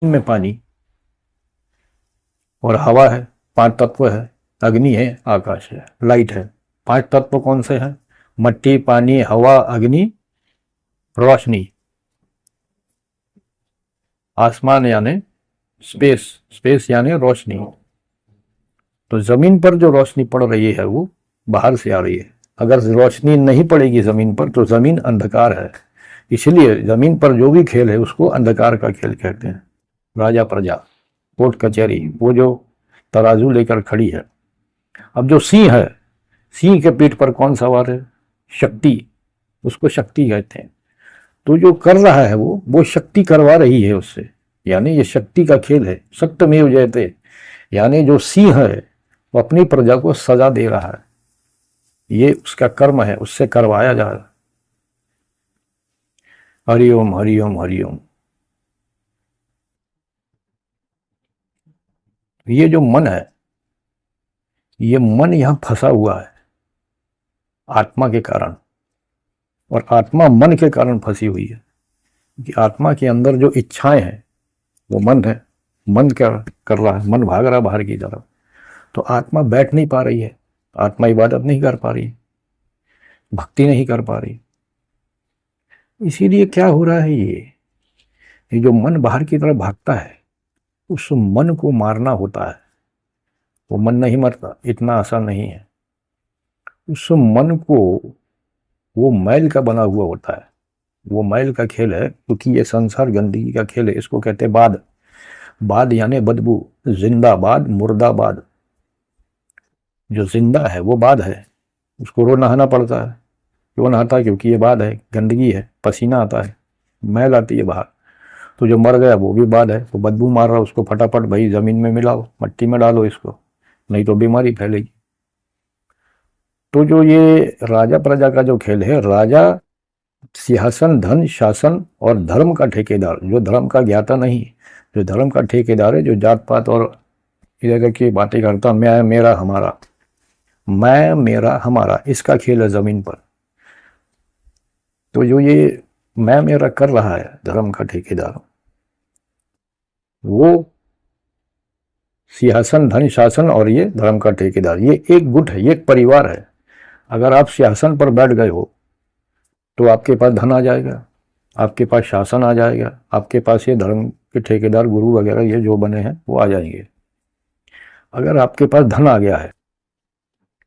में पानी और हवा है, 5 तत्व है, अग्नि है, आकाश है, लाइट है। 5 तत्व कौन से हैं? मट्टी, पानी, हवा, अग्नि, रोशनी। आसमान यानी स्पेस, स्पेस यानी रोशनी। तो जमीन पर जो रोशनी पड़ रही है वो बाहर से आ रही है। अगर रोशनी नहीं पड़ेगी जमीन पर तो जमीन अंधकार है। इसलिए जमीन पर जो भी खेल है उसको अंधकार का खेल कहते हैं। राजा प्रजा, कोर्ट कचहरी, वो जो तराजू लेकर खड़ी है। अब जो सिंह है, सिंह के पीठ पर कौन सवार है? शक्ति, उसको शक्ति कहते हैं। तो जो कर रहा है वो शक्ति करवा रही है उससे, यानी ये शक्ति का खेल है। सत्यमेव जयते, यानी जो सिंह है वो अपनी प्रजा को सजा दे रहा है, ये उसका कर्म है, उससे करवाया जा रहा है। हरिओम हरिओम हरिओम। ये जो मन है, ये मन यहां फंसा हुआ है आत्मा के कारण, और आत्मा मन के कारण फंसी हुई है। कि आत्मा के अंदर जो इच्छाएं हैं वो मन है, मन क्या कर रहा है? मन भाग रहा है बाहर की तरफ। तो आत्मा बैठ नहीं पा रही है, आत्मा इबादत नहीं कर पा रही, भक्ति नहीं कर पा रही। इसीलिए क्या हो रहा है, ये जो मन बाहर की तरफ भागता है उस मन को मारना होता है। वो मन नहीं मरता, इतना आसान नहीं है। उस मन को, वो मैल का बना हुआ होता है, वो मैल का खेल है। क्योंकि ये संसार गंदगी का खेल है। इसको कहते हैं बाद। बाद यानी बदबू, जिंदाबाद, मुर्दाबाद। जो जिंदा है वो बाद है, उसको रोज नहाना पड़ता है। क्यों नहाता है? क्योंकि ये बाद है, गंदगी है, पसीना आता है, मैल आती है बाहर। तो जो मर गया वो भी बाद है, तो बदबू मार रहा है, उसको फटाफट भाई जमीन में मिलाओ, मट्टी में डालो इसको, नहीं तो बीमारी फैलेगी। तो जो ये राजा प्रजा का जो खेल है, राजा सिंहासन, धन, शासन और धर्म का ठेकेदार। जो धर्म का ज्ञाता नहीं, जो धर्म का ठेकेदार है, जो जात पात और इधर की बातें करता, मैं मेरा हमारा, मैं मेरा हमारा, इसका खेल है जमीन पर। तो जो ये मैं मेरा कर रहा है धर्म का ठेकेदार, वो सिंहासन, धन, शासन और ये धर्म का ठेकेदार, ये एक गुट है, ये एक परिवार है। अगर आप सिंहासन पर बैठ गए हो तो आपके पास धन आ जाएगा, आपके पास शासन आ जाएगा, आपके पास ये धर्म के ठेकेदार, गुरु वगैरह ये जो बने हैं वो आ जाएंगे। अगर आपके पास धन आ गया है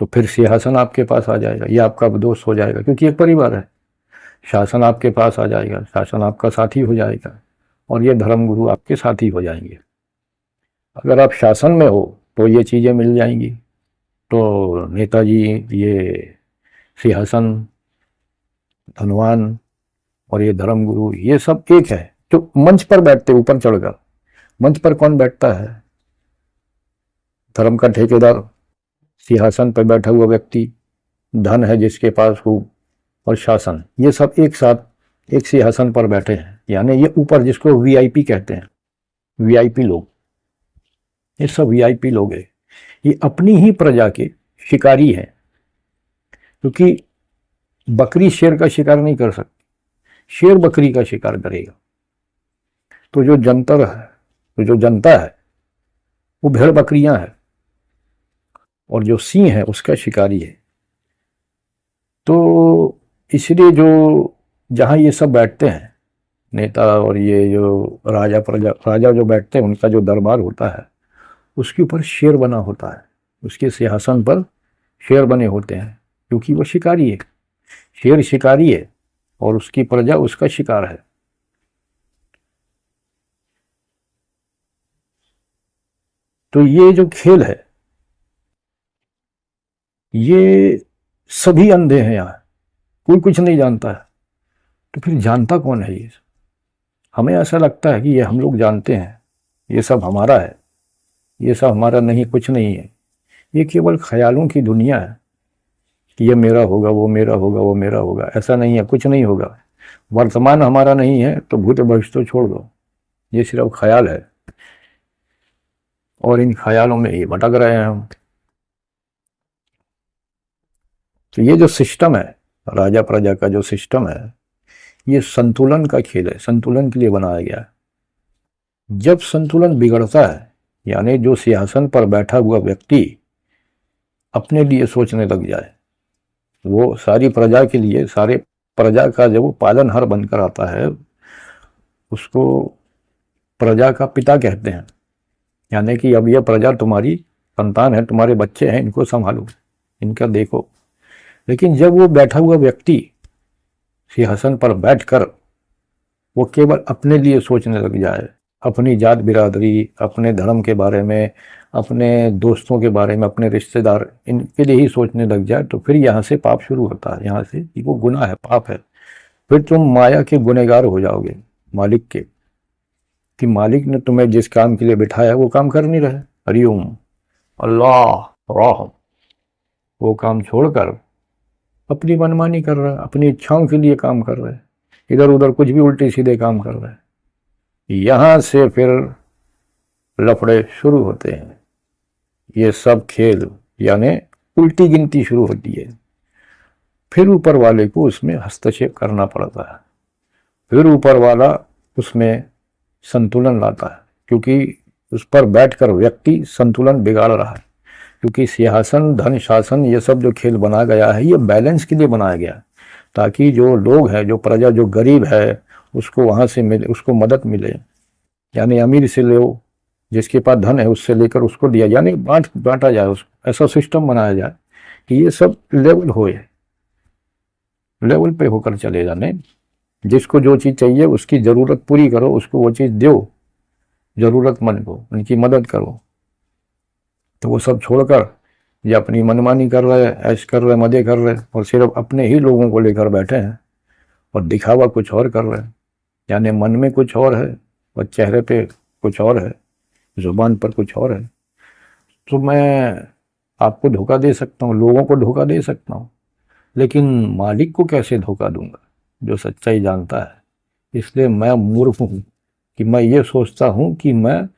तो फिर सिंहासन आपके पास आ जाएगा, ये आपका दोस्त हो जाएगा क्योंकि एक परिवार है। शासन आपके पास आ जाएगा, शासन आपका साथी हो जाएगा, और ये धर्म गुरु आपके साथी हो जाएंगे। अगर आप शासन में हो तो ये चीज़ें मिल जाएंगी। तो नेताजी, ये सिंहासन, धनवान और ये धर्मगुरु, ये सब एक है। जो मंच पर बैठते ऊपर चढ़कर, मंच पर कौन बैठता है? धर्म का ठेकेदार, सिंहासन पर बैठा हुआ व्यक्ति, धन है जिसके पास हो, और शासन, ये सब एक साथ एक सिंहासन पर बैठे हैं। यानी ये ऊपर जिसको वीआईपी कहते हैं, वीआईपी लोग, ये सब वीआईपी लोग हैं। ये अपनी ही प्रजा के शिकारी हैं। क्योंकि बकरी शेर का शिकार नहीं कर सकती, शेर बकरी का शिकार करेगा। तो जो जंतर है, तो जो जनता है वो भेड़ बकरियां है, और जो सिंह है उसका शिकारी है। तो इसलिए जो जहां ये सब बैठते हैं नेता, और ये जो राजा प्रजा, राजा जो बैठते हैं उनका जो दरबार होता है उसके ऊपर शेर बना होता है, उसके सिंहासन पर शेर बने होते हैं। क्योंकि वो शिकारी है, शेर शिकारी है और उसकी प्रजा उसका शिकार है। तो ये जो खेल है, ये सभी अंधे हैं यहाँ, कोई कुछ नहीं जानता है। तो फिर जानता कौन है ये? हमें ऐसा लगता है कि ये हम लोग जानते हैं, ये सब हमारा है। ये सब हमारा नहीं, कुछ नहीं है। ये केवल ख्यालों की दुनिया है कि ये मेरा होगा, वो मेरा होगा, वो मेरा होगा। ऐसा नहीं है, कुछ नहीं होगा। वर्तमान हमारा नहीं है तो भूत भविष्य तो छोड़ दो, ये सिर्फ ख्याल है, और इन ख्यालों में ही भटक रहे हैं हम। तो ये जो सिस्टम है, राजा प्रजा का जो सिस्टम है, ये संतुलन का खेल है, संतुलन के लिए बनाया गया है। जब संतुलन बिगड़ता है, यानी जो सिंहासन पर बैठा हुआ व्यक्ति अपने लिए सोचने लग जाए, वो सारी प्रजा के लिए, सारे प्रजा का जब वो पालनहार बनकर आता है, उसको प्रजा का पिता कहते हैं। यानी कि अब यह प्रजा तुम्हारी संतान है, तुम्हारे बच्चे हैं, इनको संभालो, इनका देखो। लेकिन जब वो बैठा हुआ व्यक्ति सिंहासन पर बैठकर वो केवल अपने लिए सोचने लग जाए, अपनी जात बिरादरी, अपने धर्म के बारे में, अपने दोस्तों के बारे में, अपने रिश्तेदार, इनके लिए ही सोचने लग जाए, तो फिर यहाँ से पाप शुरू होता है। यहाँ से वो गुनाह है, पाप है। फिर तुम माया के गुनहगार हो जाओगे मालिक के, कि मालिक ने तुम्हें जिस काम के लिए बिठाया वो काम कर नहीं रहे। हरिओम अल्लाह राह, वो काम छोड़कर अपनी मनमानी कर रहा है, अपनी इच्छाओं के लिए काम कर रहे हैं, इधर उधर कुछ भी उल्टे सीधे काम कर रहे हैं। यहां से फिर लफड़े शुरू होते हैं। ये सब खेल यानी उल्टी गिनती शुरू होती है। फिर ऊपर वाले को उसमें हस्तक्षेप करना पड़ता है, फिर ऊपर वाला उसमें संतुलन लाता है, क्योंकि उस पर बैठकर व्यक्ति संतुलन बिगाड़ रहा है। क्योंकि सिंहासन, धन, शासन, ये सब जो खेल बना गया है, ये बैलेंस के लिए बनाया गया है, ताकि जो लोग हैं, जो प्रजा, जो गरीब है, उसको वहां से मिले, उसको मदद मिले। यानी अमीर से लो, जिसके पास धन है उससे लेकर उसको दिया, यानी बांटा जाए उसको, ऐसा सिस्टम बनाया जाए कि ये सब लेवल होए, लेवल पे होकर चले जाने। जिसको जो चीज़ चाहिए उसकी ज़रूरत पूरी करो, उसको वो चीज़ दो, ज़रूरतमंद को उनकी मदद करो। तो वो सब छोड़कर ये अपनी मनमानी कर रहे, ऐश कर रहे, मजे कर रहे, और सिर्फ अपने ही लोगों को लेकर बैठे हैं और दिखावा कुछ और कर रहे हैं। यानी मन में कुछ और है और चेहरे पे कुछ और है, जुबान पर कुछ और है। तो मैं आपको धोखा दे सकता हूँ, लोगों को धोखा दे सकता हूँ, लेकिन मालिक को कैसे धोखा दूंगा जो सच्चाई जानता है। इसलिए मैं मूर्ख हूँ कि मैं ये सोचता हूँ कि मैं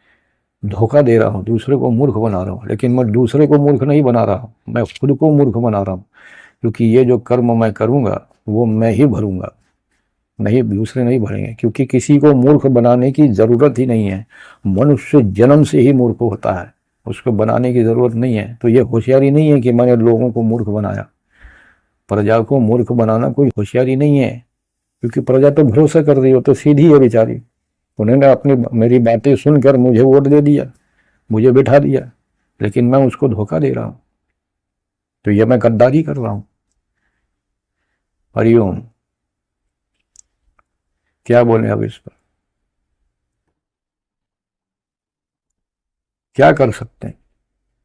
धोखा दे रहा हूँ, दूसरे को मूर्ख बना रहा हूँ। लेकिन मैं दूसरे को मूर्ख नहीं बना रहा हूँ, मैं खुद को मूर्ख बना रहा हूँ। क्योंकि ये जो कर्म मैं करूँगा वो मैं ही भरूंगा, नहीं दूसरे नहीं भरेंगे। क्योंकि किसी को मूर्ख बनाने की ज़रूरत ही नहीं है, मनुष्य जन्म से ही मूर्ख होता है, उसको बनाने की ज़रूरत नहीं है। तो ये होशियारी नहीं है कि मैंने लोगों को मूर्ख बनाया। प्रजा को मूर्ख बनाना कोई होशियारी नहीं है, क्योंकि प्रजा तो भरोसा कर रही हो, तो सीधी है बेचारी। उन्होंने अपनी मेरी बातें सुनकर मुझे वोट दे दिया, मुझे बिठा दिया, लेकिन मैं उसको धोखा दे रहा हूँ, तो ये मैं गद्दारी कर रहा हूँ। हरिओम, क्या बोले अब इस पर, क्या कर सकते हैं।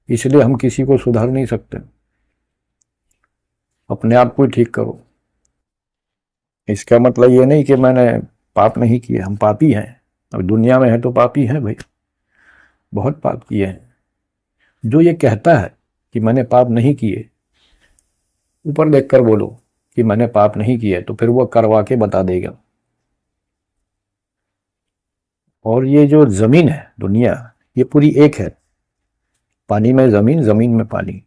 इसलिए हम किसी को सुधार नहीं सकते, अपने आप को ही ठीक करो। इसका मतलब ये नहीं कि मैंने पाप नहीं किए, हम पापी हैं। अब दुनिया में है तो पापी हैं भाई, बहुत पाप किए हैं। जो ये कहता है कि मैंने पाप नहीं किए, ऊपर देखकर बोलो कि मैंने पाप नहीं किए, तो फिर वो करवा के बता देगा। और ये जो जमीन है, दुनिया, ये पूरी एक है। पानी में जमीन, जमीन में पानी,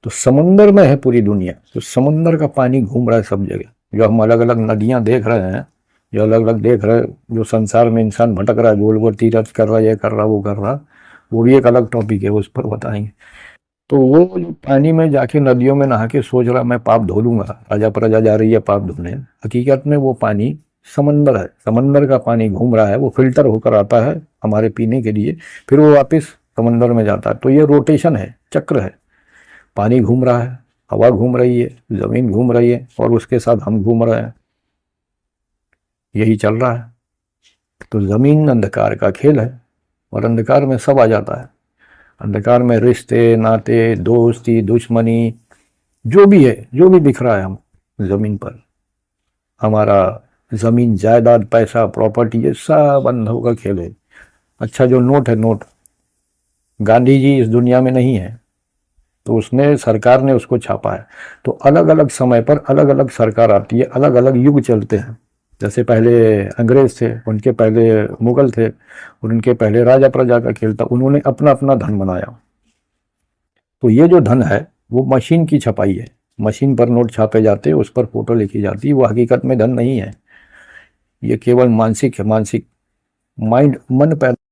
तो समंदर में है पूरी दुनिया। तो समंदर का पानी घूम रहा है सब जगह। जो हम अलग अलग नदियां देख रहे हैं, जो अलग अलग देख रहे हैं, जो संसार में इंसान भटक रहा है, गोल गोल तीरथ कर रहा है, ये कर रहा, वो कर रहा, वो भी एक अलग टॉपिक है, उस पर बताएंगे। तो वो जो पानी में जाके नदियों में नहा के सोच रहा मैं पाप धो लूंगा, राजा प्रजा जा रही है पाप धोने, हकीकत में वो पानी समंदर है। समंदर का पानी घूम रहा है, वो फिल्टर होकर आता है हमारे पीने के लिए, फिर वो वापस समंदर में जाता है। तो ये रोटेशन है, चक्र है। पानी घूम रहा है, हवा घूम रही है, जमीन घूम रही है, और उसके साथ हम घूम रहे हैं, यही चल रहा है। तो जमीन अंधकार का खेल है, और अंधकार में सब आ जाता है। अंधकार में रिश्ते, नाते, दोस्ती, दुश्मनी, जो भी है, जो भी दिख रहा है हम जमीन पर, हमारा जमीन, जायदाद, पैसा, प्रॉपर्टी, ये सब अंधों का खेल है। अच्छा, जो नोट है, नोट, गांधी जी इस दुनिया में नहीं है, तो उसने, सरकार ने उसको छापा है। तो अलग अलग समय पर अलग अलग सरकार आती है, अलग अलग युग चलते हैं। जैसे पहले अंग्रेज थे, उनके पहले मुगल थे, और उनके पहले राजा प्रजा का खेल था। उन्होंने अपना अपना धन बनाया। तो ये जो धन है वो मशीन की छपाई है, मशीन पर नोट छापे जाते हैं, उस पर फोटो लिखी जाती है। वो हकीकत में धन नहीं है, ये केवल मानसिक है, मानसिक माइंड मन पैदा